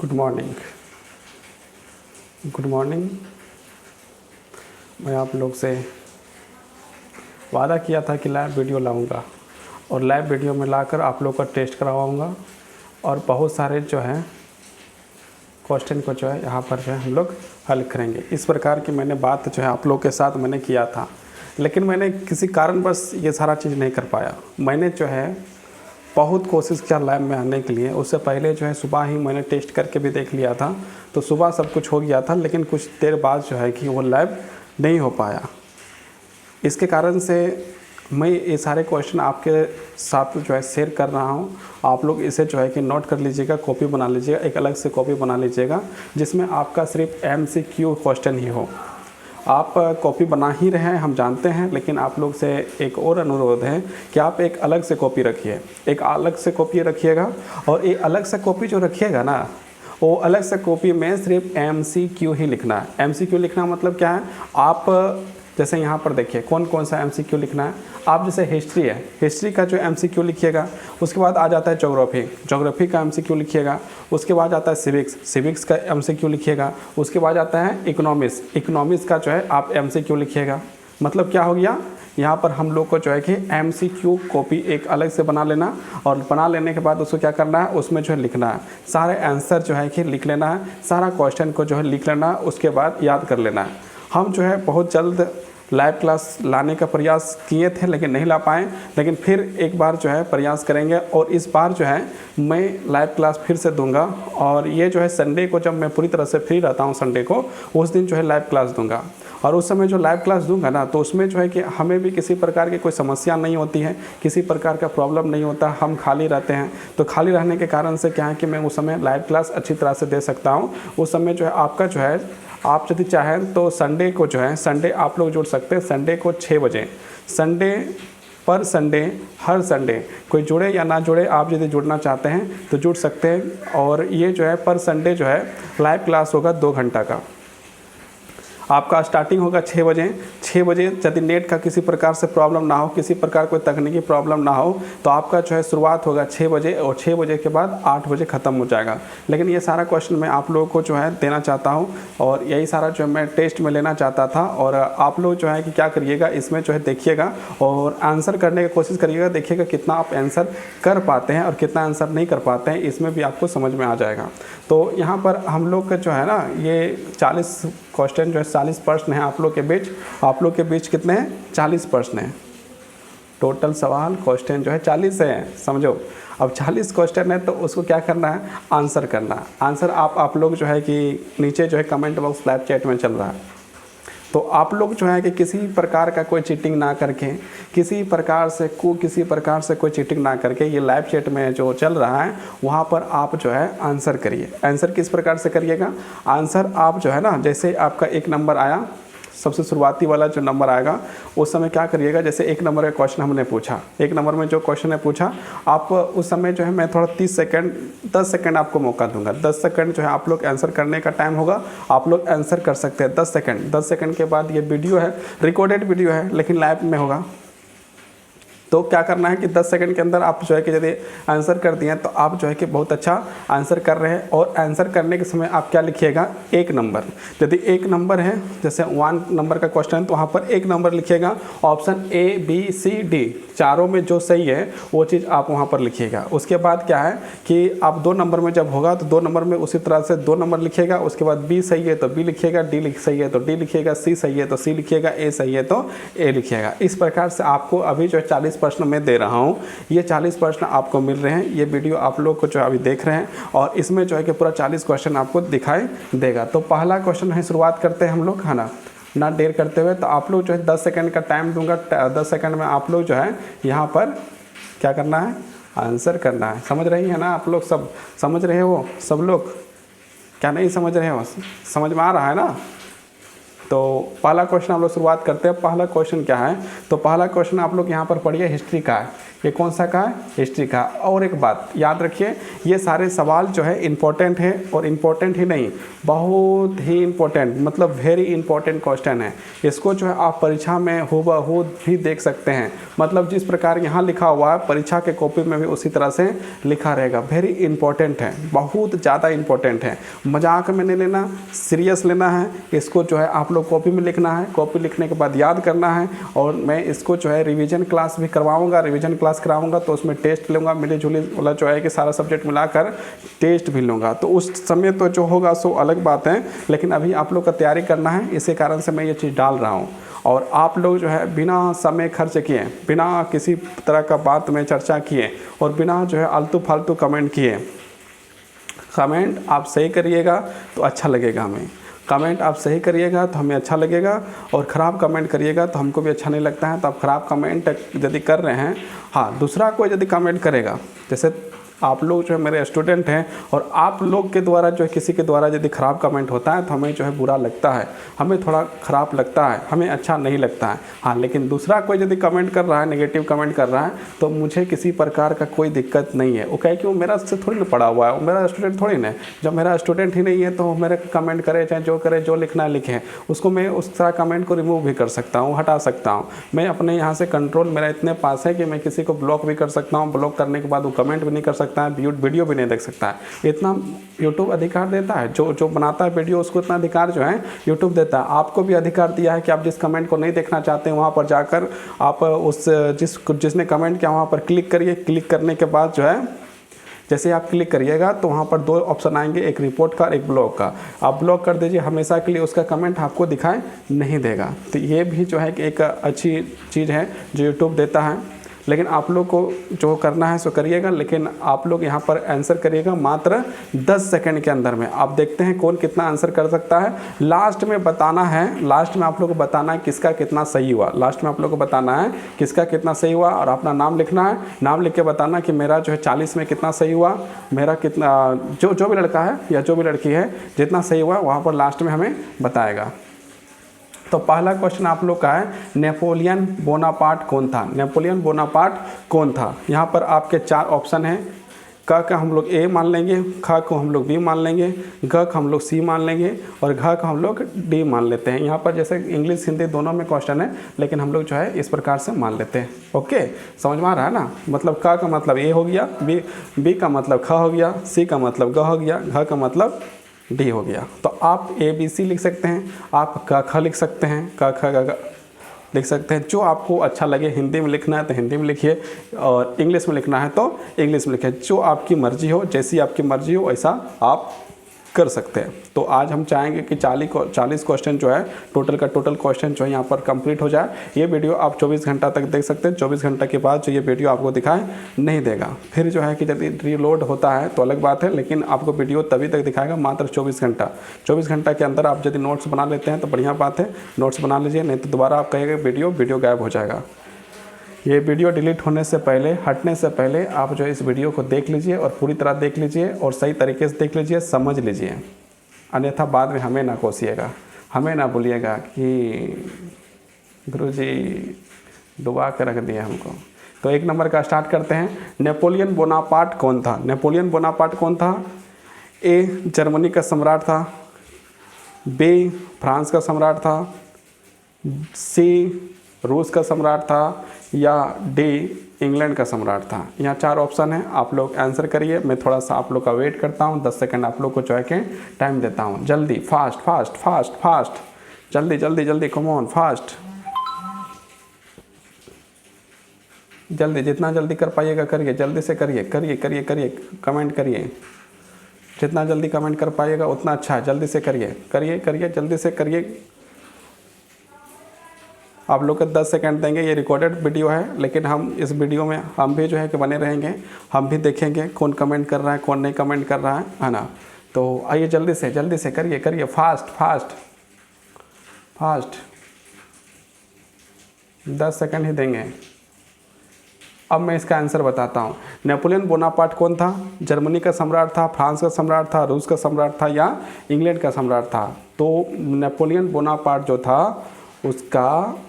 Good morning. Good morning. मैं आप लोग से वादा किया था कि लाइव वीडियो लाऊंगा और लाइव वीडियो में लाकर आप लोग का टेस्ट करवाऊंगा और बहुत सारे जो हैं क्वेश्चन को जो है यहाँ पर जो है हम लोग हल करेंगे। इस प्रकार की मैंने बात जो है आप लोग के साथ मैंने किया था, लेकिन मैंने किसी कारणवश ये सारा चीज़ नहीं कर पाया। मैंने जो है बहुत कोशिश किया लाइव में आने के लिए। उससे पहले जो है सुबह ही मैंने टेस्ट करके भी देख लिया था, तो सुबह सब कुछ हो गया था, लेकिन कुछ देर बाद जो है कि वो लाइव नहीं हो पाया। इसके कारण से मैं ये सारे क्वेश्चन आपके साथ जो है शेयर कर रहा हूँ। आप लोग इसे जो है कि नोट कर लीजिएगा, कॉपी बना लीजिएगा, एक अलग से कॉपी बना लीजिएगा जिसमें आपका सिर्फ MCQ क्वेश्चन ही हो। आप कॉपी बना ही रहे हैं हम जानते हैं, लेकिन आप लोग से एक और अनुरोध है कि आप एक अलग से कॉपी रखिए, एक अलग से कॉपी रखिएगा। और ये अलग से कॉपी जो रखिएगा ना, वो अलग से कॉपी में सिर्फ MCQ ही लिखना है। MCQ लिखना मतलब क्या है, आप जैसे यहाँ पर देखिए कौन कौन सा MCQ लिखना है। आप जैसे हिस्ट्री है, हिस्ट्री का जो MCQ लिखिएगा, उसके बाद आ जाता है ज्योग्राफी, ज्योग्राफी का MCQ लिखिएगा। उसके बाद आता है सिविक्स, सिविक्स का MCQ लिखिएगा। उसके बाद आता है इकोनॉमिक्स, इकोनॉमिक्स का जो है आप MCQ लिखिएगा। मतलब क्या हो गया, यहाँ पर हम लोग को जो है कि MCQ कॉपी एक अलग से बना लेना, और बना लेने के बाद उसको क्या करना है, उसमें जो है लिखना है, सारे आंसर जो है कि लिख लेना है, सारा क्वेश्चन को जो है लिख लेना है, उसके बाद याद कर लेना है। हम जो है बहुत जल्द लाइव क्लास लाने का प्रयास किए थे, लेकिन नहीं ला पाए, लेकिन फिर एक बार जो है प्रयास करेंगे। और इस बार जो है मैं लाइव क्लास फिर से दूंगा, और ये जो है संडे को जब मैं पूरी तरह से फ्री रहता हूँ संडे को, उस दिन जो है लाइव क्लास दूंगा। और उस समय जो लाइव क्लास दूंगा ना, तो उसमें जो है कि हमें भी किसी प्रकार की कोई समस्या नहीं होती है, किसी प्रकार का प्रॉब्लम नहीं होता, हम खाली रहते हैं। तो खाली रहने के कारण से क्या है कि मैं उस समय लाइव क्लास अच्छी तरह से दे सकता हूँ। उस समय जो है आपका जो है, आप यदि चाहें तो संडे को जो है, संडे आप लोग जुड़ सकते हैं। संडे को 6 बजे, संडे पर संडे, हर संडे कोई जुड़े या ना जुड़े, आप यदि जुड़ना चाहते हैं तो जुड़ सकते हैं। और ये जो है पर संडे जो है लाइव क्लास होगा 2 घंटा का। आपका स्टार्टिंग होगा 6 बजे। 6 बजे यदि नेट का किसी प्रकार से प्रॉब्लम ना हो, किसी प्रकार कोई तकनीकी प्रॉब्लम ना हो, तो आपका जो है शुरुआत होगा 6 बजे, और 6 बजे के बाद 8 बजे ख़त्म हो जाएगा। लेकिन ये सारा क्वेश्चन मैं आप लोगों को जो है देना चाहता हूँ, और यही सारा जो मैं टेस्ट में लेना चाहता था। और आप लोग जो है कि क्या करिएगा, इसमें जो है देखिएगा और आंसर करने की कोशिश करिएगा। देखिएगा कितना आप आंसर कर पाते हैं और कितना आंसर नहीं कर पाते हैं, इसमें भी आपको समझ में आ जाएगा। तो यहाँ पर हम लोग का जो है ना, ये 40 क्वेश्चन जो है 40 प्रश्न हैं आप लोग के बीच। आप लोग के बीच कितने हैं, 40 प्रश्न हैं। टोटल सवाल क्वेश्चन जो है 40 है, समझो। अब 40 क्वेश्चन है तो उसको क्या करना है, आंसर करना है। आंसर आप लोग जो है कि नीचे जो है कमेंट बॉक्स लाइव चैट में चल रहा है, तो आप लोग जो है कि किसी प्रकार का कोई चीटिंग ना करके, किसी प्रकार से कोई चीटिंग ना करके, ये लाइव चैट में जो चल रहा है वहाँ पर आप जो है आंसर करिए। आंसर किस प्रकार से करिएगा, आंसर आप जो है ना, जैसे आपका एक नंबर आया, सबसे शुरुआती वाला जो नंबर आएगा, उस समय क्या करिएगा, जैसे एक नंबर का क्वेश्चन हमने पूछा, एक नंबर में जो क्वेश्चन है पूछा, आप उस समय जो है मैं थोड़ा 10 सेकंड आपको मौका दूंगा। 10 सेकंड जो है आप लोग आंसर करने का टाइम होगा, आप लोग आंसर कर सकते हैं 10 सेकंड। 10 सेकंड के बाद ये वीडियो है, रिकॉर्डेड वीडियो है, लेकिन लाइव में होगा। तो क्या करना है कि 10 सेकंड के अंदर आप जो है कि यदि आंसर कर दिए तो आप जो है कि बहुत अच्छा आंसर कर रहे हैं। और आंसर करने के समय आप क्या लिखिएगा, एक नंबर। यदि एक नंबर है, जैसे 1 नंबर का क्वेश्चन है, तो वहाँ पर एक नंबर लिखिएगा। Option A B C D चारों में जो सही है वो चीज़ आप वहाँ पर लिखिएगा। उसके बाद क्या है कि आप 2 नंबर में जब होगा तो 2 नंबर में उसी तरह से 2 नंबर लिखिएगा। उसके बाद B सही है तो B लिखिएगा, D सही है तो D लिखिएगा, C सही है तो C लिखिएगा, A सही है तो A लिखिएगा। इस प्रकार से आपको अभी जो 40 प्रश्न मैं दे रहा हूँ, ये 40 प्रश्न आपको मिल रहे हैं। ये वीडियो आप लोग को जो अभी देख रहे हैं, और इसमें जो है कि पूरा 40 क्वेश्चन आपको दिखाई देगा। तो पहला क्वेश्चन है, शुरुआत करते हैं हम लोग, है ना देर करते हुए। तो आप लोग जो है 10 सेकंड का टाइम दूंगा। 10 सेकंड में आप लोग जो है यहाँ पर क्या करना है, आंसर करना है। समझ रही है ना आप लोग, सब समझ रहे हो, सब लोग क्या नहीं समझ रहे हो, समझ में आ रहा है ना। तो पहला क्वेश्चन हम लोग शुरुआत करते हैं। पहला क्वेश्चन क्या है, तो पहला क्वेश्चन आप लोग यहाँ पर पढ़िए, हिस्ट्री का है। ये कौन सा का है, हिस्ट्री का। और एक बात याद रखिए, ये सारे सवाल जो है इम्पोर्टेंट है, और इम्पोर्टेंट ही नहीं, बहुत ही इम्पोर्टेंट, मतलब वेरी इंपॉर्टेंट क्वेश्चन है। इसको जो है आप परीक्षा में हूबहू भी देख सकते हैं, मतलब जिस प्रकार यहाँ लिखा हुआ है परीक्षा के कॉपी में भी उसी तरह से लिखा रहेगा। वेरी इंपॉर्टेंट है, बहुत ज़्यादा इंपॉर्टेंट है, मजाक में नहीं लेना, सीरियस लेना है। इसको जो है आप लोग कॉपी में लिखना है, कॉपी लिखने के बाद याद करना है। और मैं इसको जो है रिवीजन क्लास भी करवाऊंगा, रिवीजन क्लास कराऊंगा तो उसमें टेस्ट लूँगा, मिली जुली वाला जो है कि सारा सब्जेक्ट मिलाकर टेस्ट भी लूँगा। तो उस समय तो जो होगा सो अलग बात है, लेकिन अभी आप लोग का तैयारी करना है, इसी कारण से मैं ये चीज़ डाल रहा हूँ। और आप लोग जो है बिना समय खर्च किए, बिना किसी तरह का बात में चर्चा किए, और बिना जो है आलतू फालतू कमेंट किए, कमेंट आप सही करिएगा तो अच्छा लगेगा हमें, कमेंट आप सही करिएगा तो हमें अच्छा लगेगा, और ख़राब कमेंट करिएगा तो हमको भी अच्छा नहीं लगता है। तो आप ख़राब कमेंट यदि कर रहे हैं, हाँ, दूसरा कोई यदि कमेंट करेगा, जैसे आप लोग जो है मेरे स्टूडेंट हैं, और आप लोग के द्वारा जो है किसी के द्वारा यदि ख़राब कमेंट होता है तो हमें जो है बुरा लगता है, हमें थोड़ा ख़राब लगता है, हमें अच्छा नहीं लगता है। हाँ, लेकिन दूसरा कोई यदि कमेंट कर रहा है, नेगेटिव कमेंट कर रहा है, तो मुझे किसी प्रकार का कोई दिक्कत नहीं है। वो कहे कि वो मेरा से थोड़ी ना पड़ा हुआ है, वो मेरा स्टूडेंट थोड़ी ना है। जब मेरा स्टूडेंट ही नहीं है तो मेरे कमेंट करे, चाहे जो करे, जो लिखना है लिखे, उसको मैं उस तरह कमेंट को रिमूव भी कर सकता हूँ, हटा सकता हूँ। मैं अपने यहाँ से कंट्रोल मेरा इतने पास है कि मैं किसी को ब्लॉक भी कर सकता हूँ, ब्लॉक करने के बाद वो कमेंट भी नहीं कर सकता है, वीडियो भी नहीं देख सकता है। इतना यूट्यूब अधिकार देता है, जो बनाता है वीडियो उसको इतना अधिकार जो है यूट्यूब देता है। आपको भी अधिकार दिया है कि आप जिस कमेंट को नहीं देखना चाहते हैं वहाँ पर जाकर आप जिसने कमेंट किया वहाँ पर क्लिक करिए। क्लिक करने के बाद जो है जैसे आप क्लिक करिएगा तो वहाँ पर दो ऑप्शन आएंगे, एक रिपोर्ट का और एक ब्लॉक का। आप ब्लॉक कर दीजिए, हमेशा के लिए उसका कमेंट आपको दिखाई नहीं देगा। तो ये भी जो है कि एक अच्छी चीज़ है जो यूट्यूब देता है। लेकिन आप लोग को जो करना है सो करिएगा, लेकिन आप लोग यहाँ पर आंसर करिएगा मात्र 10 सेकंड के अंदर में। आप देखते हैं कौन कितना आंसर कर सकता है। लास्ट में बताना है, लास्ट में आप लोग को बताना है किसका कितना सही हुआ। लास्ट में आप लोग को बताना है किसका कितना सही हुआ, और अपना नाम लिखना है। नाम लिख के बताना कि मेरा जो है 40 में कितना सही हुआ, मेरा कितना, जो भी लड़का है या जो भी लड़की है जितना सही हुआ वहाँ पर लास्ट में हमें बताएगा। तो पहला क्वेश्चन आप लोग का है, नेपोलियन बोनापार्ट कौन था? नेपोलियन बोनापार्ट कौन था? यहाँ पर आपके 4 ऑप्शन हैं। क का हम लोग ए मान लेंगे, ख को हम लोग बी मान लेंगे, ग का हम लोग सी मान लेंगे, और घ का हम लोग डी मान लेते हैं। यहाँ पर जैसे इंग्लिश हिंदी दोनों में क्वेश्चन है, लेकिन हम लोग जो है इस प्रकार से मान लेते हैं। ओके, समझ में आ रहा है ना? मतलब क का मतलब ए हो गया, बी का मतलब ख हो गया, सी का मतलब ग हो गया, घ का मतलब डी हो गया। तो आप ए बी सी लिख सकते हैं, आप क ख लिख सकते हैं, क ख ग लिख सकते हैं। जो आपको अच्छा लगे, हिंदी में लिखना है तो हिंदी में लिखिए, और इंग्लिश में लिखना है तो इंग्लिश में लिखिए। जो आपकी मर्जी हो, जैसी आपकी मर्जी हो वैसा आप कर सकते हैं। तो आज हम चाहेंगे कि 40 क्वेश्चन जो है टोटल का टोटल क्वेश्चन जो है यहाँ पर कंप्लीट हो जाए। ये वीडियो आप 24 घंटा तक देख सकते हैं। 24 घंटा के बाद जो ये वीडियो आपको दिखाए नहीं देगा। फिर जो है कि यदि रीलोड होता है तो अलग बात है, लेकिन आपको वीडियो तभी तक दिखाएगा मात्र 24 घंटा। 24 घंटा के अंदर आप यदि नोट्स बना लेते हैं तो बढ़िया बात है, नोट्स बना लीजिए, नहीं तो दोबारा आप कहेंगे वीडियो गायब हो जाएगा। ये वीडियो डिलीट होने से पहले, हटने से पहले आप जो इस वीडियो को देख लीजिए, और पूरी तरह देख लीजिए, और सही तरीके से देख लीजिए, समझ लीजिए। अन्यथा बाद में हमें ना कोसिएगा, हमें ना बोलिएगा कि गुरुजी डुबा के रख दिए हमको। तो 1 नंबर का स्टार्ट करते हैं। नेपोलियन बोनापार्ट कौन था? नेपोलियन बोनापार्ट कौन था? ए जर्मनी का सम्राट था, बी फ्रांस का सम्राट था, सी रूस का सम्राट था, या डी इंग्लैंड का सम्राट था। यहाँ 4 ऑप्शन है, आप लोग आंसर करिए। मैं थोड़ा सा आप लोग का वेट करता हूँ, 10 सेकंड आप लोग को जो है के टाइम देता हूँ। जल्दी, फास्ट फास्ट फास्ट फास्ट, जल्दी जल्दी जल्दी, कम ऑन फास्ट, जल्दी, जितना जल्दी कर पाइएगा करिए, जल्दी से करिए, करिए करिए करिए, कमेंट करिए। जितना जल्दी कमेंट कर पाइएगा उतना अच्छा है। जल्दी से करिए, करिए करिए, जल्दी से करिए। आप लोग को 10 सेकंड देंगे। ये रिकॉर्डेड वीडियो है, लेकिन हम इस वीडियो में हम भी जो है कि बने रहेंगे। हम भी देखेंगे कौन कमेंट कर रहा है, कौन नहीं कमेंट कर रहा है ना? तो आइए जल्दी से करिए करिए, फास्ट फास्ट फास्ट, 10 सेकंड ही देंगे। अब मैं इसका आंसर बताता हूँ। नेपोलियन बोनापार्ट कौन था? जर्मनी का सम्राट था, फ्रांस का सम्राट था, रूस का सम्राट था, या इंग्लैंड का सम्राट था? तो नेपोलियन बोनापार्ट जो था उसका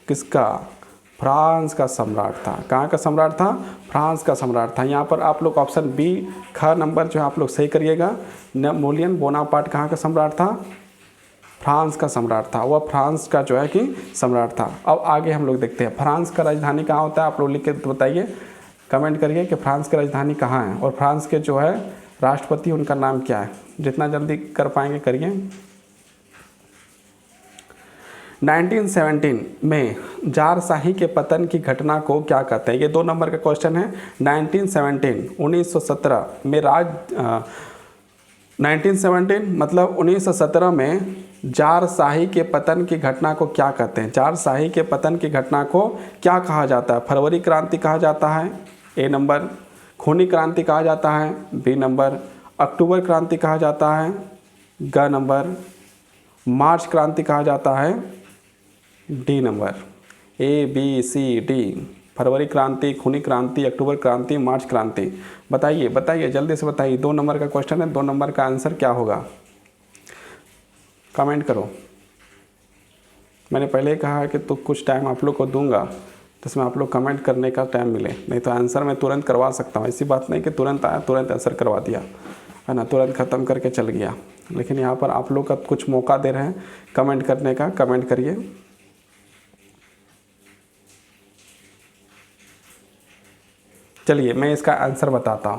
किसका फ्रांस का सम्राट था। कहाँ का सम्राट था? फ्रांस का सम्राट था। यहाँ पर आप लोग ऑप्शन बी ख नंबर जो है आप लोग सही करिएगा। नेपोलियन बोनापार्ट कहाँ का सम्राट था? फ्रांस का सम्राट था। वह फ्रांस का जो है कि सम्राट था। अब आगे हम लोग देखते हैं फ्रांस का राजधानी कहाँ होता है। आप लोग लिख के बताइए, कमेंट करिए कि फ्रांस की राजधानी कहाँ है और फ्रांस के जो है राष्ट्रपति उनका नाम क्या है। जितना जल्दी कर पाएंगे करिए। 1917 में जारशाही के पतन की घटना को क्या कहते हैं? ये 2 नंबर का क्वेश्चन है। 1917 में 1917 मतलब 1917 में जारशाही के पतन की घटना को क्या कहते हैं? जारशाही के पतन की घटना को क्या कहा जाता है? फरवरी क्रांति कहा जाता है, ए नंबर। खूनी क्रांति कहा जाता है, बी नंबर। अक्टूबर क्रांति कहा जाता है, ग नंबर। मार्च क्रांति कहा जाता है, D number. A B C D. फरवरी क्रांति, खूनी क्रांति, अक्टूबर क्रांति, मार्च क्रांति। बताइए बताइए, जल्दी से बताइए। 2 नंबर का क्वेश्चन है, 2 नंबर का आंसर क्या होगा? कमेंट करो। मैंने पहले ही कहा है कि तो कुछ टाइम आप लोग को दूंगा तो इसमें आप लोग कमेंट करने का टाइम मिले, नहीं तो आंसर मैं तुरंत करवा सकता हूँ। ऐसी बात नहीं कि तुरंत आया तुरंत आंसर करवा दिया, है ना, तुरंत ख़त्म करके चल गया। लेकिन यहाँ पर आप लोग का कुछ मौका दे रहे हैं कमेंट करने का। कमेंट करिए। चलिए मैं इसका आंसर बताता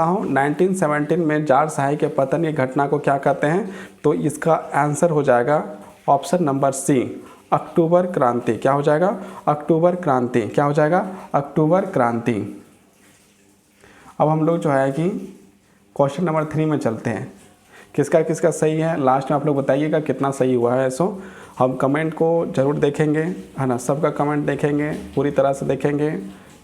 हूँ। 1917 में जारशाही के पतन की घटना को क्या कहते हैं? तो इसका आंसर हो जाएगा ऑप्शन नंबर सी, अक्टूबर क्रांति। क्या हो जाएगा? अक्टूबर क्रांति। क्या हो जाएगा? अक्टूबर क्रांति। अब हम लोग जो है कि क्वेश्चन नंबर 3 में चलते हैं। किसका किसका सही है लास्ट में आप लोग बताइएगा कितना सही हुआ है। सो हम कमेंट को ज़रूर देखेंगे, है ना, सबका कमेंट देखेंगे, पूरी तरह से देखेंगे।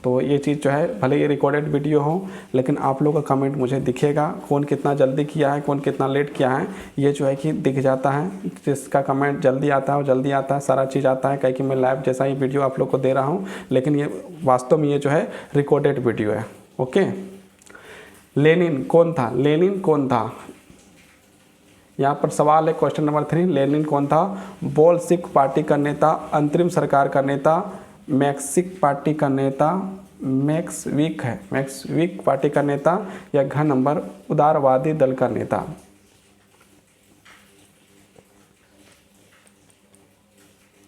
तो ये चीज़ जो है भले ये रिकॉर्डेड वीडियो हो लेकिन आप लोगों का कमेंट मुझे दिखेगा, कौन कितना जल्दी किया है, कौन कितना लेट किया है, ये जो है कि दिख जाता है। जिसका कमेंट जल्दी आता है वो जल्दी आता है, सारा चीज़ आता है, कहीं कि मैं लाइव जैसा ही वीडियो आप लोग को दे रहा हूँ, लेकिन ये वास्तव में ये जो है रिकॉर्डेड वीडियो है। ओके। लेनिन कौन था? लेनिन कौन था? यहाँ पर सवाल है क्वेश्चन नंबर 3। लेनिन कौन था? बोल्शेविक पार्टी का नेता, अंतरिम सरकार का नेता, मैक्सिक पार्टी का नेता, मैक्सविक पार्टी का नेता, या घ नंबर उदारवादी दल का नेता।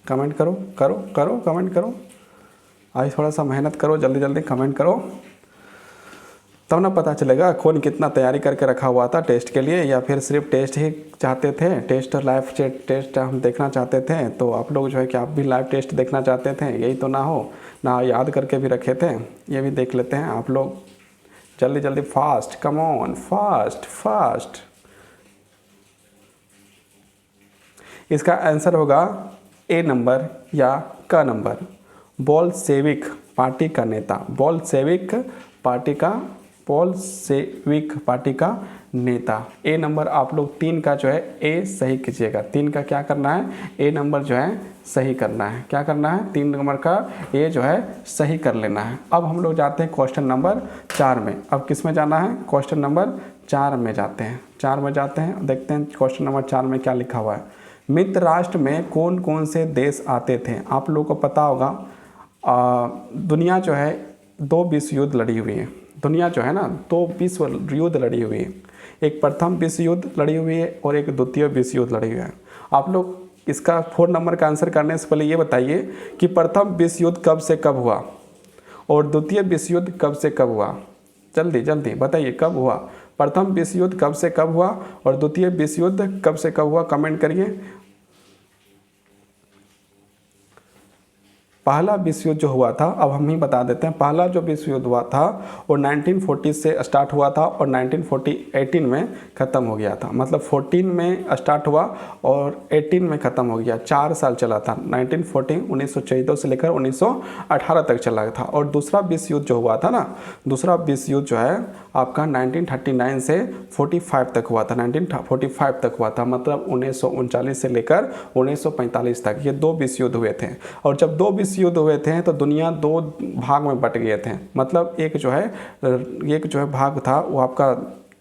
कमेंट करो करो करो, कमेंट करो। आज थोड़ा सा मेहनत करो, जल्दी जल्दी कमेंट करो, तब ना पता चलेगा कौन कितना तैयारी करके रखा हुआ था टेस्ट के लिए, या फिर सिर्फ टेस्ट ही चाहते थे, टेस्ट और लाइव टेस्ट हम देखना चाहते थे। तो आप लोग जो है कि आप भी लाइव टेस्ट देखना चाहते थे, यही तो ना हो ना, याद करके भी रखे थे। ये भी देख लेते हैं आप लोग जल्दी जल्दी, fast, come on, fast fast. इसका आंसर होगा ए नंबर या क नंबर, बोल्शेविक पार्टी का नेता, बोल्शेविक पार्टी का नेता। ए नंबर आप लोग 3 का जो है ए सही कीजिएगा। 3 का क्या करना है? ए नंबर जो है सही करना है। क्या करना है? 3 नंबर का ए जो है सही कर लेना है। अब हम लोग जाते हैं क्वेश्चन नंबर 4 में। अब किस में जाना है? क्वेश्चन नंबर 4 में जाते हैं। 4 में जाते हैं, देखते हैं क्वेश्चन नंबर 4 में क्या लिखा हुआ है। मित्र राष्ट्र में कौन कौन से देश आते थे? आप लोगों को पता होगा दुनिया जो है 2 विश्व युद्ध लड़ी हुई है। दुनिया जो है ना 2 विश्व युद्ध लड़ी हुई है। एक प्रथम विश्व युद्ध लड़ी हुई है और एक द्वितीय विश्व युद्ध लड़ी हुई है। आप लोग इसका 4 नंबर का आंसर करने से पहले ये बताइए कि प्रथम विश्व युद्ध कब से कब हुआ और द्वितीय विश्व युद्ध कब से कब हुआ? जल्दी जल्दी बताइए कब हुआ? प्रथम विश्व युद्ध कब से कब हुआ और द्वितीय विश्व युद्ध कब से कब हुआ? कमेंट करिए। पहला विश्व युद्ध जो हुआ था, अब हम ही बता देते हैं, पहला जो विश्व युद्ध हुआ था वो 1940 से स्टार्ट हुआ था और 1918 में ख़त्म हो गया था। मतलब 14 में स्टार्ट हुआ और 18 में ख़त्म हो गया। 4 साल चला था। 1914 से लेकर 1918 तक चला था। और दूसरा विश्व युद्ध जो हुआ था ना, दूसरा विश्व युद्ध जो है आपका 1939 से 45 तक हुआ था। 1945 तक हुआ था, मतलब 1939 से लेकर 1945 तक, ये 2 विश्व युद्ध हुए थे। और जब 2 विश्व युद्ध हुए थे तो दुनिया 2 भाग में बट गए थे। मतलब एक जो है भाग था वो आपका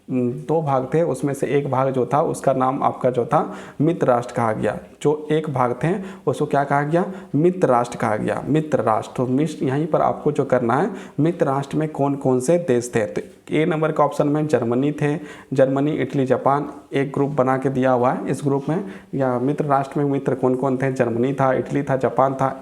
दो भाग थे, उसमें से एक भाग जो था उसका नाम आपका जो था मित्र राष्ट्र कहा गया। जो एक भाग थे उसको क्या कहा गया, मित्र राष्ट्र कहा गया, मित्र राष्ट्र। तो मित्र यहीं पर आपको जो करना है, मित्र राष्ट्र में कौन कौन से देश थे। तो ए नंबर का ऑप्शन में जर्मनी थे, जर्मनी, इटली, जापान, एक ग्रुप बना के दिया हुआ है। इस ग्रुप में या मित्र राष्ट्र में मित्र कौन कौन थे, जर्मनी था, इटली था, जापान था।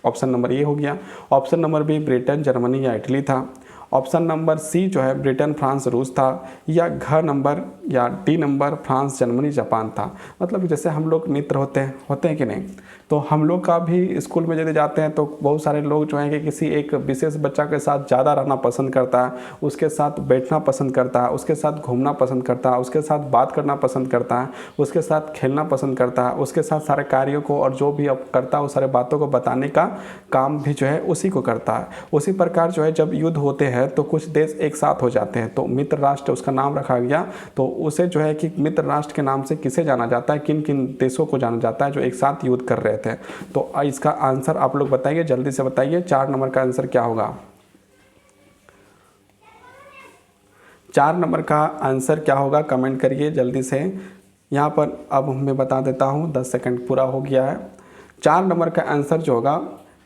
ऑप्शन नंबर ए हो गया। Option number B Britain, Germany या इटली था। ऑप्शन नंबर सी जो है ब्रिटेन, फ्रांस, रूस था। या घ नंबर या D number France, Germany, Japan था। मतलब जैसे हम लोग मित्र होते हैं कि नहीं, तो हम लोग का भी स्कूल में यदि जाते हैं तो बहुत सारे लोग जो हैं कि किसी एक विशेष बच्चा के साथ ज़्यादा रहना पसंद करता है, उसके साथ बैठना पसंद करता है, उसके साथ घूमना पसंद करता है, उसके साथ बात करना पसंद करता है, उसके साथ खेलना पसंद करता है, उसके साथ सारे कार्यों को और जो भी अब करता है उस सारे बातों को बताने का काम भी जो है उसी को करता है। उसी प्रकार जो है जब युद्ध होते हैं तो कुछ देश एक साथ हो जाते हैं, तो मित्र राष्ट्र उसका नाम रखा गया। तो उसे जो है कि मित्र राष्ट्र के नाम से किसे जाना जाता है, किन किन देशों को जाना जाता है जो एक साथ युद्ध कर रहे थे। तो इसका आंसर आप लोग बताइए, जल्दी से बताइए, 4 नंबर का आंसर क्या होगा। 4 नंबर का आंसर क्या होगा, कमेंट करिए जल्दी से। यहाँ पर अब मैं बता देता हूँ, 10 सेकंड पूरा हो गया है। 4 नंबर का आंसर जो होगा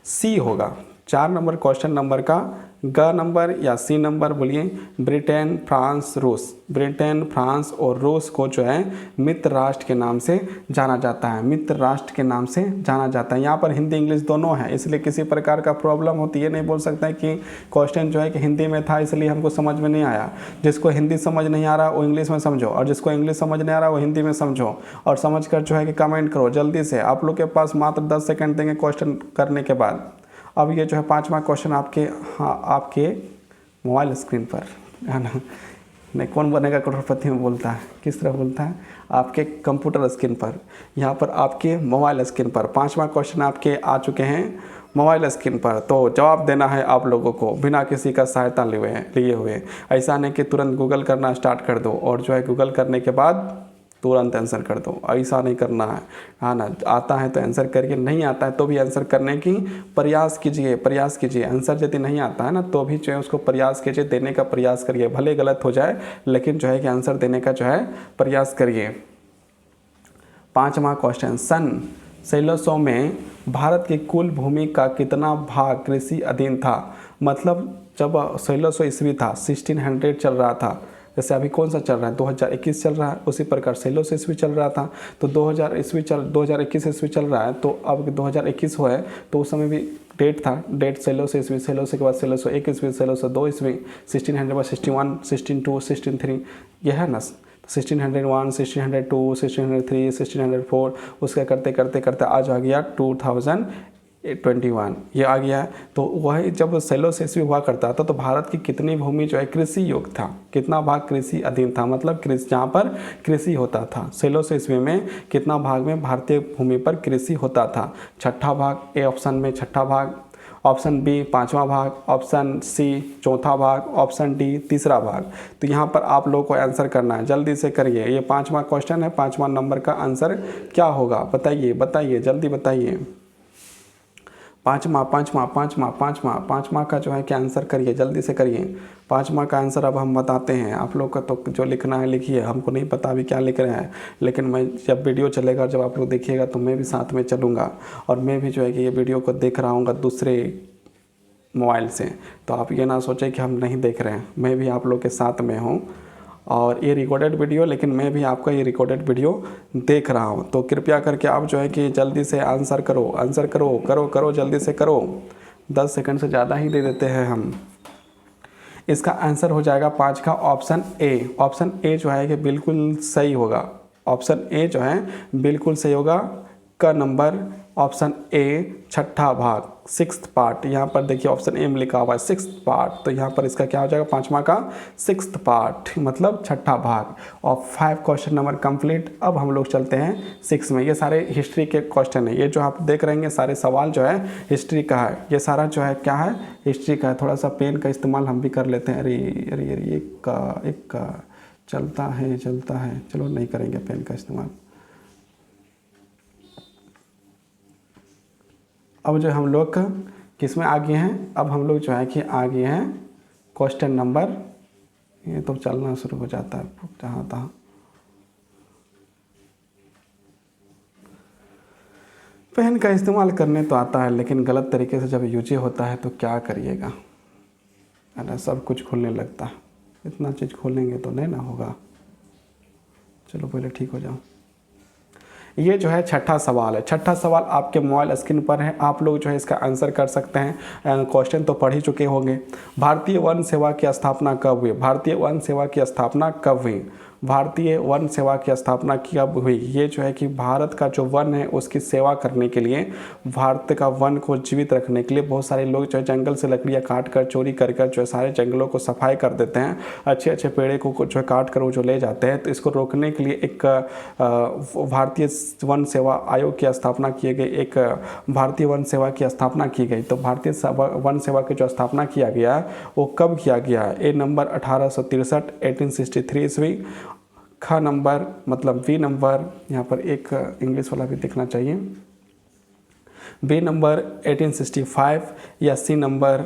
सी होगा। 4 नंबर क्वेश्चन नंबर का ग नंबर या सी नंबर बोलिए। ब्रिटेन, फ्रांस, रूस, ब्रिटेन, फ्रांस और रूस को जो है मित्र राष्ट्र के नाम से जाना जाता है, मित्र राष्ट्र के नाम से जाना जाता है। यहाँ पर हिंदी इंग्लिश दोनों है, इसलिए किसी प्रकार का प्रॉब्लम होती है, नहीं बोल सकते कि क्वेश्चन जो है कि हिंदी में था इसलिए हमको समझ में नहीं आया। जिसको हिंदी समझ नहीं आ रहा वो इंग्लिश में समझो, और जिसको इंग्लिश समझ नहीं आ रहा वो हिंदी में समझो, और समझ कर जो है कि कमेंट करो जल्दी से। आप लोग के पास मात्र 10 सेकंड देंगे क्वेश्चन करने के बाद। अब ये जो है 5वां क्वेश्चन आपके, हाँ, आपके मोबाइल स्क्रीन पर है ना। नहीं, कौन बनेगा करोड़पति में बोलता है, किस तरह बोलता है, आपके कंप्यूटर स्क्रीन पर, यहाँ पर आपके मोबाइल स्क्रीन पर 5वां क्वेश्चन आपके आ चुके हैं मोबाइल स्क्रीन पर। तो जवाब देना है आप लोगों को बिना किसी का सहायता लिए हुए। ऐसा नहीं कि तुरंत गूगल करना स्टार्ट कर दो और जो है गूगल करने के बाद तुरंत आंसर कर दो, ऐसा नहीं करना है, हाँ ना। आता है तो आंसर करिए, नहीं आता है तो भी आंसर करने की प्रयास कीजिए। आंसर यदि नहीं आता है ना तो भी जो है उसको प्रयास कीजिए, देने का प्रयास करिए, भले गलत हो जाए लेकिन जो है कि आंसर देने का जो है प्रयास करिए। 5वां क्वेश्चन, सन 1600 में भारत की कुल भूमि का कितना भाग कृषि अधीन था। मतलब जब 1600 ईस्वी था, 1600 चल रहा था, जैसे अभी कौन सा चल रहा है, 2021 चल रहा है, उसी प्रकार 1600 ईस्वी चल रहा था। तो 2021 ईस्वी चल रहा है, तो अब 2021 हो है तो उस समय भी डेट था, डेट 1600 ईस्वी, 1600 के बाद 1601 ईस्वी, 1602 ईस्वी, 1600 बाद 61, 1602, 1603, यह है ना। 1601, 1602, 1603, 1604, उसका करते करते करते आज आ गया 2021, ये आ गया है। तो वही जब 1600 ईस्वी हुआ करता था तो भारत की कितनी भूमि जो है कृषि योग्य था, कितना भाग कृषि अधीन था, मतलब कृषि जहाँ पर कृषि होता था 1600 ईस्वी में कितना भाग में भारतीय भूमि पर कृषि होता था। छठा भाग, ए ऑप्शन में छठा भाग, ऑप्शन बी 5वां भाग, ऑप्शन सी 4था भाग, ऑप्शन डी 3रा भाग। तो यहाँ पर आप लोगों को आंसर करना है, जल्दी से करिए। ये 5वां क्वेश्चन है, 5वां नंबर का आंसर क्या होगा, बताइए जल्दी बताइए। पाँचवा का जो है कि आंसर करिए, जल्दी से करिए। 5वां का आंसर अब हम बताते हैं, आप लोग का तो जो लिखना है लिखिए, हमको नहीं पता अभी क्या लिख रहे हैं, लेकिन मैं जब वीडियो चलेगा, जब आप लोग देखिएगा तो मैं भी साथ में चलूँगा, और मैं भी जो है कि ये वीडियो को देख रहा हूँ दूसरे मोबाइल से। तो आप ये ना सोचें कि हम नहीं देख रहे हैं, मैं भी आप लोग के साथ में हूँ, और ये रिकॉर्डेड वीडियो, लेकिन मैं भी आपका ये रिकॉर्डेड वीडियो देख रहा हूँ। तो कृपया करके आप जो है कि जल्दी से आंसर करो, जल्दी से करो। 10 सेकंड से ज़्यादा ही दे देते हैं हम। इसका आंसर हो जाएगा 5 का ऑप्शन ए। ऑप्शन ए जो है कि बिल्कुल सही होगा, ऑप्शन ए जो है बिल्कुल सही होगा। का नंबर ऑप्शन ए छठा भाग, 6th पार्ट, यहाँ पर देखिए ऑप्शन ए में लिखा हुआ है 6th पार्ट, तो यहाँ पर इसका क्या हो जाएगा 5वां का 6th पार्ट, मतलब छठा भाग। और 5 क्वेश्चन नंबर कंप्लीट। अब हम लोग चलते हैं 6 में। ये सारे हिस्ट्री के क्वेश्चन है, ये जो आप देख रहे हैं सारे सवाल जो है हिस्ट्री का है, ये सारा जो है क्या है, हिस्ट्री का है। थोड़ा सा पेन का इस्तेमाल हम भी कर लेते हैं। अरे एक का चलता है, चलो नहीं करेंगे पेन का इस्तेमाल। अब जो हम लोग किस में आगे हैं, अब हम लोग जो है कि आगे हैं क्वेश्चन नंबर ये तो चलना शुरू हो जाता है जहाँ तहाँ। पेन का इस्तेमाल करने तो आता है, लेकिन गलत तरीके से जब यूज होता है तो क्या करिएगा, है ना, सब कुछ खोलने लगता है। इतना चीज़ खोलेंगे तो नहीं ना होगा। चलो पहले ठीक हो जाओ। ये जो है छठा सवाल है। छठा सवाल आपके मोबाइल स्क्रीन पर है, आप लोग जो है इसका आंसर कर सकते हैं। क्वेश्चन तो पढ़ ही चुके होंगे। भारतीय वन सेवा की स्थापना कब हुई? भारतीय वन सेवा की स्थापना कब हुई? भारतीय वन सेवा की स्थापना कब हुई? ये जो है कि भारत का जो वन है उसकी सेवा करने के लिए, भारत का वन को जीवित रखने के लिए बहुत सारे लोग जो है जंगल से लकड़ियाँ काट कर, चोरी कर कर जो है सारे जंगलों को सफाई कर देते हैं, अच्छे अच्छे पेड़े को जो है काट कर वो जो ले जाते हैं। तो इसको रोकने के लिए एक भारतीय वन सेवा आयोग की स्थापना की गई, एक भारतीय वन सेवा की स्थापना की गई। तो भारतीय वन सेवा की जो स्थापना किया गया वो कब किया गया? ए नंबर 1863 1863 ईस्वी, ख नंबर मतलब बी नंबर, यहाँ पर एक इंग्लिश वाला भी दिखना चाहिए, बी नंबर 1865 या सी नंबर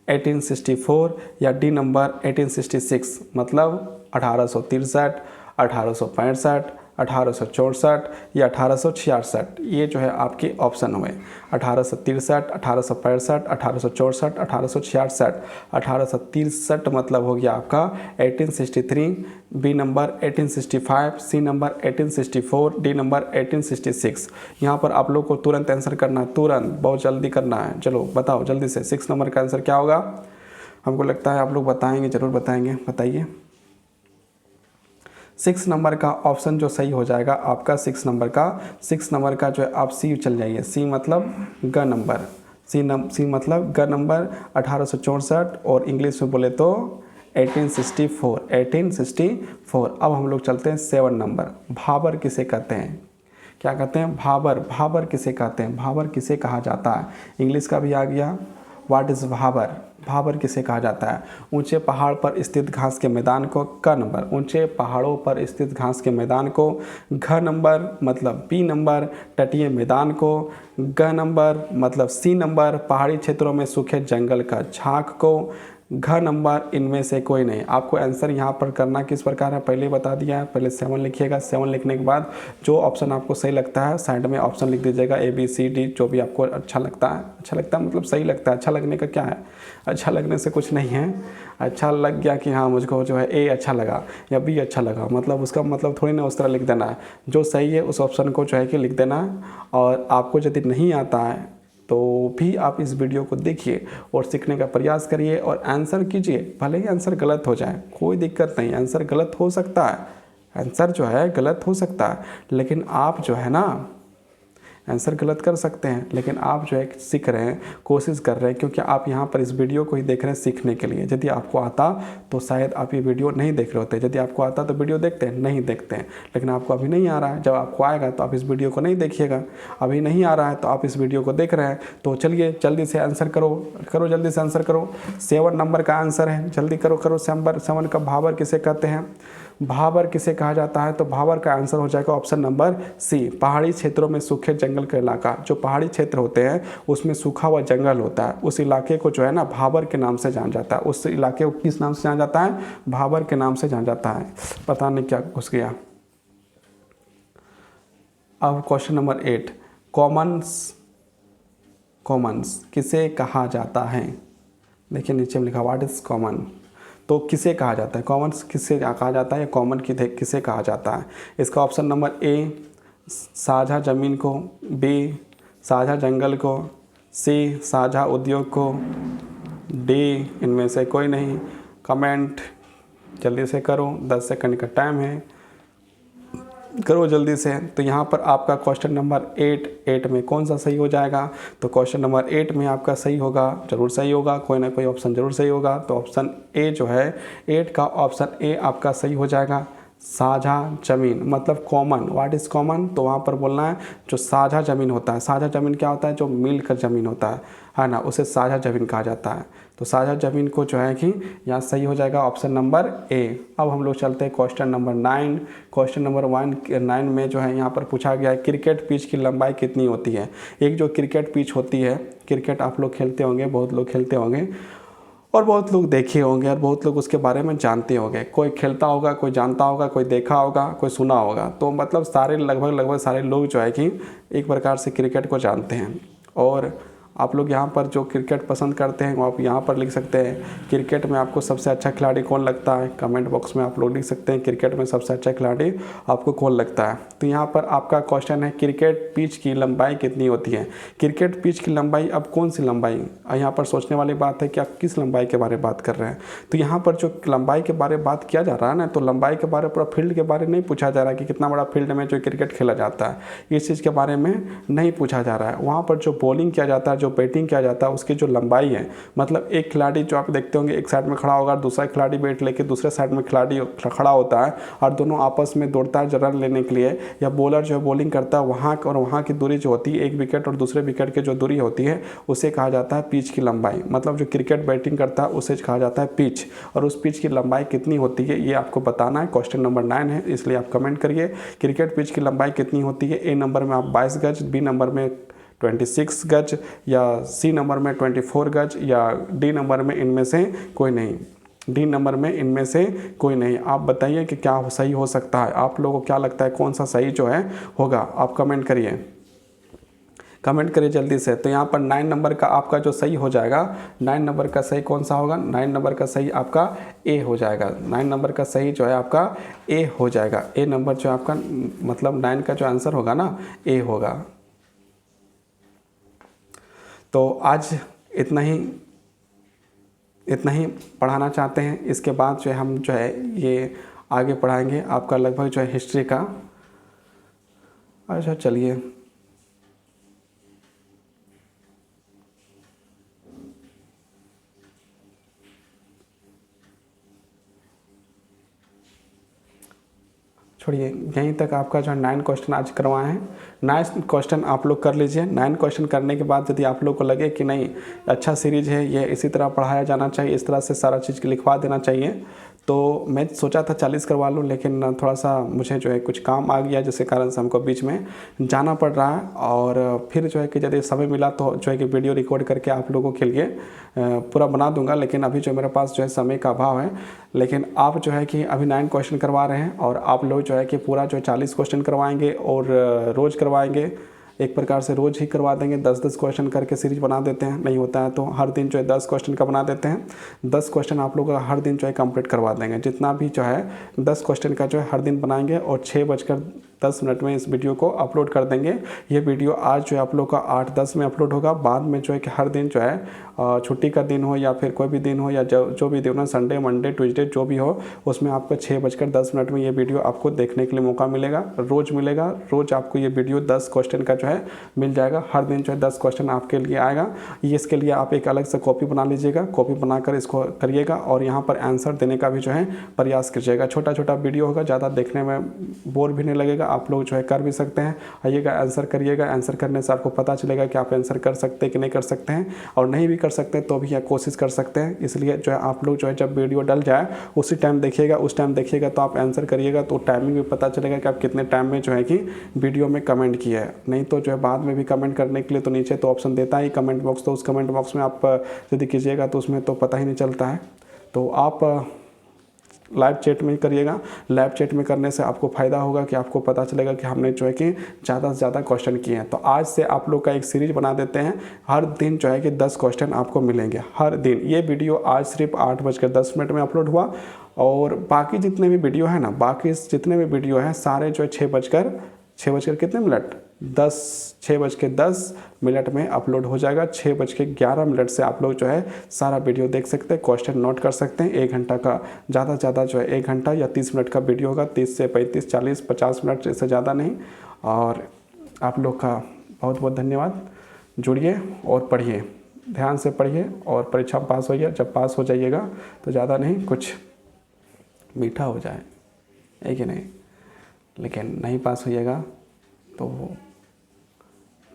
1864 या डी नंबर 1866, मतलब 1863, 1865, 1864 या 1866। ये जो है आपके ऑप्शन हुए 1863, 1865, 1864, 1866। 1863 मतलब हो गया आपका 1863, B number 1865, C number 1864, D number 1866। यहाँ पर आप लोग को तुरंत आंसर करना है, तुरंत, बहुत जल्दी करना है। चलो बताओ जल्दी से 6 नंबर का आंसर क्या होगा? हमको लगता है आप लोग बताएंगे, ज़रूर बताएंगे, बताइए। 6 नंबर का ऑप्शन जो सही हो जाएगा आपका 6 नंबर का जो है आप सी चल जाइए। सी मतलब ग नंबर, सी मतलब ग नंबर 1864 और इंग्लिश में बोले तो 1864। अब हम लोग चलते हैं 7 नंबर। भाबर किसे कहते हैं? क्या कहते हैं? भाबर किसे कहते हैं? भाबर किसे कहा जाता है? इंग्लिश का भी आ गया। What is Bhabar? भाबर किसे कहा जाता है? ऊंचे पहाड़ पर स्थित घास के मैदान को। क नंबर ऊंचे पहाड़ों पर स्थित घास के मैदान को। घ नंबर मतलब बी नंबर तटीय मैदान को। ग नंबर मतलब सी नंबर पहाड़ी क्षेत्रों में सूखे जंगल का झाग को। घ नंबर इनमें से कोई नहीं। आपको आंसर यहाँ पर करना किस प्रकार है पहले बता दिया है। पहले 7 लिखिएगा। 7 लिखने के बाद जो ऑप्शन आपको सही लगता है साइड में ऑप्शन लिख दीजिएगा, ए बी सी डी, जो भी आपको अच्छा लगता है। अच्छा लगता है मतलब सही लगता है। अच्छा लगने का क्या है? अच्छा लगने से कुछ नहीं है। अच्छा लग गया कि हाँ मुझको जो है ए अच्छा लगा या बी अच्छा लगा, मतलब उसका मतलब थोड़ी ना उस तरह लिख देना है। जो सही है उस ऑप्शन को जो है कि लिख देना है। और आपको यदि नहीं आता है तो भी आप इस वीडियो को देखिए और सीखने का प्रयास करिए और आंसर कीजिए। भले ही आंसर गलत हो जाए कोई दिक्कत नहीं, आंसर गलत हो सकता है, आंसर जो है गलत हो सकता है, लेकिन आप जो है ना आंसर गलत कर सकते हैं, लेकिन आप जो है सीख रहे हैं, कोशिश कर रहे हैं, क्योंकि आप यहाँ पर इस वीडियो को ही देख रहे हैं सीखने के लिए। यदि आपको आता तो शायद आप ये वीडियो नहीं देख रहे होते। यदि आपको आता तो वीडियो देखते हैं, नहीं देखते हैं। लेकिन आपको अभी नहीं आ रहा है, जब आपको आएगा तो आप इस वीडियो को नहीं देखिएगा। अभी नहीं आ रहा है तो आप इस वीडियो को देख रहे हैं। तो चलिए जल्दी से आंसर करो जल्दी से आंसर करो। 7 नंबर का आंसर है, जल्दी करो 7 का भाबर किसे कहते हैं? भाबर किसे कहा जाता है? तो भाबर का आंसर हो जाएगा ऑप्शन नंबर सी, पहाड़ी क्षेत्रों में सूखे जंगल का इलाका। जो पहाड़ी क्षेत्र होते हैं उसमें सूखा हुआ जंगल होता है, उस इलाके को जो है ना भाबर के नाम से जाना जाता है। उस इलाके को किस नाम से जाना जाता है? भाबर के नाम से जाना जाता है। पता नहीं क्या घुस गया। अब क्वेश्चन नंबर 8, कॉमन्स किसे कहा जाता है? देखिए नीचे में लिखा व्हाट इज कॉमन। तो किसे कहा जाता है? कॉमन्स किसे कहा जाता है या कॉमन किसे कहा जाता है? इसका ऑप्शन नंबर ए साझा ज़मीन को, बी साझा जंगल को, सी साझा उद्योग को, डी इनमें से कोई नहीं। कमेंट जल्दी से करो, 10 सेकंड का टाइम है, करो जल्दी से। तो यहाँ पर आपका क्वेश्चन नंबर 8 में कौन सा सही हो जाएगा? तो क्वेश्चन नंबर 8 में आपका सही होगा, जरूर सही होगा, कोई ना कोई ऑप्शन जरूर सही होगा। तो ऑप्शन ए जो है 8 का ऑप्शन ए आपका सही हो जाएगा। साझा जमीन मतलब कॉमन। What is common? तो वहाँ पर बोलना है जो साझा ज़मीन होता है। साझा ज़मीन क्या होता है? जो मिलकर ज़मीन होता है ना, उसे साझा ज़मीन कहा जाता है। तो साझा ज़मीन को जो है कि यहाँ सही हो जाएगा ऑप्शन नंबर ए। अब हम लोग चलते हैं क्वेश्चन नंबर 9। क्वेश्चन नंबर 9 में जो है यहाँ पर पूछा गया है क्रिकेट पिच की लंबाई कितनी होती है? एक जो क्रिकेट पिच होती है, क्रिकेट आप लोग खेलते होंगे, बहुत लोग खेलते होंगे, और बहुत लोग देखे होंगे और बहुत लोग उसके बारे में जानते होंगे। कोई खेलता होगा, कोई जानता होगा, कोई देखा होगा, कोई सुना होगा। तो मतलब सारे लगभग सारे लोग जो है कि एक प्रकार से क्रिकेट को जानते हैं। और आप लोग यहाँ पर जो क्रिकेट पसंद करते हैं वो आप यहाँ पर लिख सकते हैं। क्रिकेट में आपको सबसे अच्छा खिलाड़ी कौन लगता है, कमेंट बॉक्स में आप लोग लिख सकते हैं क्रिकेट में सबसे अच्छा खिलाड़ी आपको कौन लगता है। तो यहाँ पर आपका क्वेश्चन है क्रिकेट पिच की लंबाई कितनी होती है। क्रिकेट पिच की लंबाई, अब कौन सी लंबाई, यहाँ पर सोचने वाली बात है कि आप किस लंबाई के बारे में बात कर रहे हैं। तो यहाँ पर जो लंबाई के बारे में बात किया जा रहा है ना, तो लंबाई के बारे पूरा फील्ड के बारे नहीं पूछा जा रहा है कि कितना बड़ा फील्ड में जो क्रिकेट खेला जाता है, इस चीज़ के बारे में नहीं पूछा जा रहा है। वहाँ पर जो बॉलिंग किया जाता है, जो बैटिंग किया जाता है, उसकी जो लंबाई है, मतलब एक खिलाड़ी जो आप देखते होंगे एक साइड में खड़ा होगा, दूसरा खिलाड़ी बैट लेके दूसरे साइड में खिलाड़ी खड़ा होता है और दोनों आपस में दौड़ता है रन लेने के लिए, या बॉलर जो है बॉलिंग करता है, वहाँ और वहाँ की दूरी जो होती है, एक विकेट और दूसरे विकेट की जो दूरी होती है, उसे कहा जाता है पिच की लंबाई। मतलब जो क्रिकेट बैटिंग करता है उसे कहा जाता है पिच, और उस पिच की लंबाई कितनी होती है ये आपको बताना है। क्वेश्चन नंबर 9 है, इसलिए आप कमेंट करिए क्रिकेट पिच की लंबाई कितनी होती है। ए नंबर में आप 22 गज, बी नंबर में 26 गज, या सी नंबर में 24 गज, या डी नंबर में इनमें से कोई नहीं। डी नंबर में इनमें से कोई नहीं। आप बताइए कि क्या सही हो सकता है, आप लोगों को क्या लगता है कौन सा सही जो है होगा, आप कमेंट करिए, कमेंट करिए जल्दी से। तो यहाँ पर 9 नंबर का आपका जो सही हो जाएगा, 9 नंबर का सही कौन सा होगा, 9 नंबर का सही आपका ए हो जाएगा। 9 नंबर का सही जो है आपका ए हो जाएगा। ए नंबर जो आपका मतलब 9 का जो आंसर होगा ना, ए होगा। तो आज इतना ही पढ़ाना चाहते हैं। इसके बाद जो है हम जो है ये आगे पढ़ाएंगे आपका लगभग जो है हिस्ट्री का। अच्छा चलिए, छोड़िए, यहीं तक आपका जो है 9 क्वेश्चन आज करवाए हैं। 9 क्वेश्चन आप लोग कर लीजिए। 9 क्वेश्चन करने के बाद यदि आप लोग को लगे कि नहीं अच्छा सीरीज है, ये इसी तरह पढ़ाया जाना चाहिए, इस तरह से सारा चीज़ लिखवा देना चाहिए, तो मैं सोचा था 40 करवा लूँ, लेकिन थोड़ा सा मुझे जो है कुछ काम आ गया जिसके कारण से हमको बीच में जाना पड़ रहा है। और फिर जो है कि यदि समय मिला तो जो है कि वीडियो रिकॉर्ड करके आप लोगों के लिए पूरा बना दूंगा, लेकिन अभी जो मेरे पास जो है समय का अभाव है। लेकिन आप जो है कि अभी 9 क्वेश्चन करवा रहे हैं और आप लोग जो है कि पूरा जो 40 क्वेश्चन करवाएंगे और रोज़ करवाएंगे, एक प्रकार से रोज़ ही करवा देंगे। 10-10 क्वेश्चन करके सीरीज बना देते हैं, नहीं होता है तो हर दिन जो है 10 क्वेश्चन का बना देते हैं। 10 क्वेश्चन आप लोग हर दिन जो है कंप्लीट करवा देंगे। जितना भी जो है 10 क्वेश्चन का जो है हर दिन बनाएंगे और 6:10 में इस वीडियो को अपलोड कर देंगे। ये वीडियो आज जो है आप लोग का 8-10 में अपलोड होगा। बाद में जो है कि हर दिन जो है छुट्टी का दिन हो या फिर कोई भी दिन हो या जो भी दिन हो, संडे मंडे ट्यूसडे जो भी हो, उसमें आपको 6:10 में ये वीडियो आपको देखने के लिए मौका मिलेगा। रोज़ मिलेगा, रोज़ आपको ये वीडियो 10 क्वेश्चन का जो है मिल जाएगा। हर दिन जो है 10 क्वेश्चन आपके लिए आएगा। इसके लिए आप एक अलग से कॉपी बना लीजिएगा, कॉपी बनाकर इसको करिएगा और यहाँ पर आंसर देने का भी जो है प्रयास कीजिएगा। छोटा छोटा वीडियो होगा, ज़्यादा देखने में बोर भी नहीं लगेगा, आप लोग जो है कर भी सकते हैं। आइएगा, आंसर करिएगा। आंसर करने से आपको पता चलेगा कि आप आंसर कर सकते हैं कि नहीं कर सकते हैं, और नहीं भी कर सकते तो भी कोशिश कर सकते हैं। इसलिए जो है आप लोग जो है जब वीडियो डल जाए उसी टाइम देखिएगा, उस टाइम देखिएगा तो आप आंसर करिएगा, तो टाइमिंग भी पता चलेगा कि आप कितने टाइम में जो है कि वीडियो में कमेंट किया है। नहीं तो जो है बाद में भी कमेंट करने के लिए तो नीचे तो ऑप्शन देता ही कमेंट बॉक्स, तो उस कमेंट बॉक्स में आप यदि कीजिएगा तो उसमें तो पता ही नहीं चलता है। तो आप लाइव चैट में ही करिएगा। लाइव चैट में करने से आपको फ़ायदा होगा कि आपको पता चलेगा कि हमने जो है कि ज़्यादा से ज़्यादा क्वेश्चन किए हैं। तो आज से आप लोग का एक सीरीज बना देते हैं। हर दिन जो है कि 10 क्वेश्चन आपको मिलेंगे हर दिन। ये वीडियो आज सिर्फ 8:10 में अपलोड हुआ, और बाकी जितने भी वीडियो है ना, बाकी जितने भी वीडियो हैं सारे जो है 6 कितने मिनट 6:10 में अपलोड हो जाएगा। 6:11 से आप लोग जो है सारा वीडियो देख सकते हैं, क्वेश्चन नोट कर सकते हैं। 1 घंटा का ज़्यादा से ज़्यादा जो है 1 घंटा या 30 मिनट का वीडियो होगा, 30 से 35 40 50 मिनट, इससे ज़्यादा नहीं। और आप लोग का बहुत बहुत धन्यवाद। जुड़िए और पढ़िए, ध्यान से पढ़िए और परीक्षा में पास होइए। जब पास हो जाइएगा तो ज़्यादा नहीं, कुछ मीठा हो जाए, है कि नहीं। लेकिन नहीं पास होइएगा तो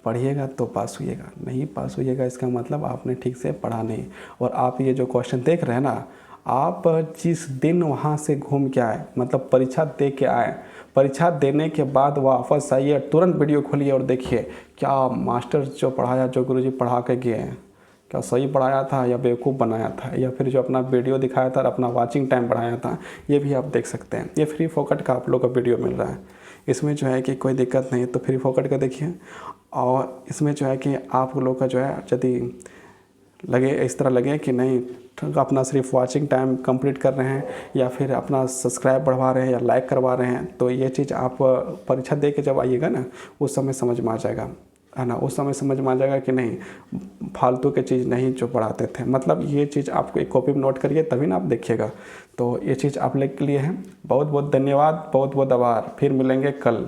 पढ़िएगा तो पास होइएगा, नहीं पास होइएगा इसका मतलब आपने ठीक से पढ़ा नहीं। और आप ये जो क्वेश्चन देख रहे हैं ना, आप जिस दिन वहाँ से घूम के आए, मतलब परीक्षा दे के आए, परीक्षा देने के बाद वापस आइए, तुरंत वीडियो खोलिए और देखिए क्या मास्टर जो पढ़ाया, जो गुरुजी पढ़ा के गए हैं, क्या सही पढ़ाया था या बेवकूफ़ बनाया था, या फिर जो अपना वीडियो दिखाया था और अपना वॉचिंग टाइम बढ़ाया था, ये भी आप देख सकते हैं। ये फ्री फोकट का आप लोग का वीडियो मिल रहा है, इसमें जो है कि कोई दिक्कत नहीं, तो फ्री फोकट का देखिए। और इसमें जो है कि आप लोग का जो है यदि लगे इस तरह लगे कि नहीं अपना सिर्फ वॉचिंग टाइम कंप्लीट कर रहे हैं या फिर अपना सब्सक्राइब बढ़वा रहे हैं या लाइक करवा रहे हैं, तो ये चीज़ आप परीक्षा दे के जब आइएगा ना, उस समय समझ में आ जाएगा, है ना। उस समय समझ में आ जाएगा कि नहीं फालतू के चीज़ नहीं जो पढ़ाते थे। मतलब ये चीज़ आपको एक कॉपी में नोट करिए, तभी ना आप देखिएगा। तो ये चीज़ आप लोग के लिए है। बहुत बहुत धन्यवाद, बहुत बहुत आभार। फिर मिलेंगे कल।